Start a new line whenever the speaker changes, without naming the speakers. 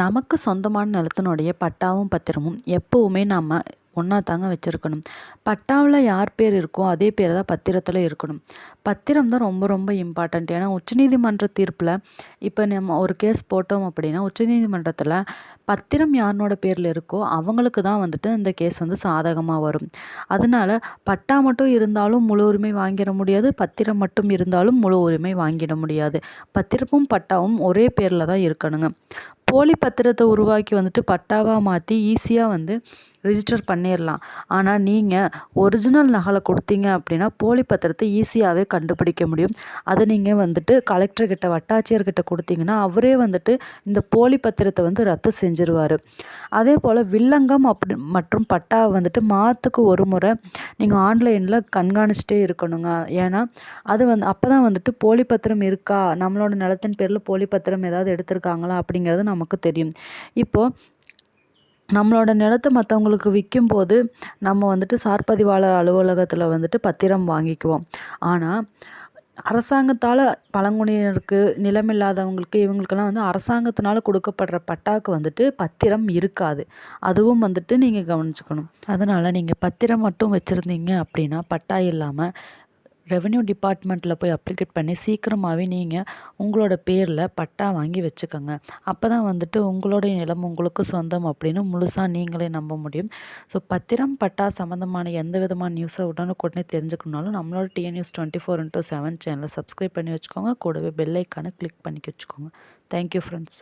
நமக்கு சொந்தமான நிலத்தினுடைய பட்டாவும் பத்திரமும் எப்பவுமே நம்ம ஒன்றா தாங்க வச்சுருக்கணும். பட்டாவில் யார் பேர் இருக்கோ அதே பேர் தான் பத்திரத்தில் இருக்கணும். பத்திரம் தான் ரொம்ப ரொம்ப இம்பார்ட்டண்ட். ஏன்னா உச்சநீதிமன்ற தீர்ப்பில் இப்போ நம்ம ஒரு கேஸ் போட்டோம் அப்படின்னா உச்சநீதிமன்றத்தில் பத்திரம் யாரோட பேரில் இருக்கோ அவங்களுக்கு தான் வந்துட்டு இந்த கேஸ் வந்து சாதகமாக வரும். அதனால பட்டா மட்டும் இருந்தாலும் முழு உரிமை வாங்கிட முடியாது, பத்திரம் மட்டும் இருந்தாலும் முழு உரிமை வாங்கிட முடியாது. பத்திரமும் பட்டாவும் ஒரே பேரில் தான் இருக்கணுங்க. போலி பத்திரத்தை உருவாக்கி வந்துட்டு பட்டாவாக மாற்றி ஈஸியாக வந்து ரிஜிஸ்டர் பண்ணிடலாம். ஆனால் நீங்கள் ஒரிஜினல் நகலை கொடுத்தீங்க அப்படின்னா போலி பத்திரத்தை ஈஸியாகவே கண்டுபிடிக்க முடியும். அதை நீங்கள் வந்துட்டு கலெக்டர்கிட்ட வட்டாட்சியர்கிட்ட கொடுத்தீங்கன்னா அவரே வந்துட்டு இந்த போலி பத்திரத்தை வந்து ரத்து செஞ்சிருவார். அதே போல் வில்லங்கம் மற்றும் பட்டா வந்துட்டு மாதத்துக்கு ஒரு முறை நீங்கள் ஆன்லைனில் கண்காணிச்சிட்டே இருக்கணுங்க. ஏன்னா அது வந்து அப்போ தான் வந்துட்டு போலி பத்திரம் இருக்கா, நம்மளோட நிலத்தின் பேரில் போலி பத்திரம் ஏதாவது எடுத்திருக்காங்களா அப்படிங்கிறது நமக்கு தெரியும். இப்போது நம்மளோட நிலத்தை மற்றவங்களுக்கு விற்கும்போது நம்ம வந்துட்டு சார்பதிவாளர் அலுவலகத்தில் வந்துட்டு பத்திரம் வாங்கிக்குவோம். ஆனால் அரசாங்கத்தால் பழங்குடியினருக்கு, நிலமில்லாதவங்களுக்கு, இவங்களுக்கெல்லாம் வந்து அரசாங்கத்தினால கொடுக்கப்படுற பட்டாக்கு வந்துட்டு பத்திரம் இருக்காது. அதுவும் வந்துட்டு நீங்கள் கவனிச்சுக்கணும். அதனால் நீங்கள் பத்திரம் மட்டும் வச்சுருந்தீங்க அப்படின்னா பட்டா இல்லாமல் ரெவென்யூ டிபார்ட்மெண்ட்டில் போய் அப்ளிகேட் பண்ணி சீக்கிரமாகவே நீங்கள் உங்களோட பேரில் பட்டா வாங்கி வச்சுக்கோங்க. அப்போ தான் வந்துட்டு உங்களுடைய நிலம் உங்களுக்கு சொந்தம் அப்படின்னு முழுசாக நீங்களே நம்ப முடியும். ஸோ பத்திரம் பட்டா சம்மந்தமான எந்த விதமான நியூஸை உடனுக்குடனே தெரிஞ்சுக்கணுனாலும் நம்மளோட டிஎன்நியூஸ் 24x7 சேனலை சப்ஸ்கிரைப் பண்ணி வச்சுக்கோங்க. கூடவே பெல் ஐக்கானை கிளிக் பண்ணி வச்சுக்கோங்க. Thank you friends.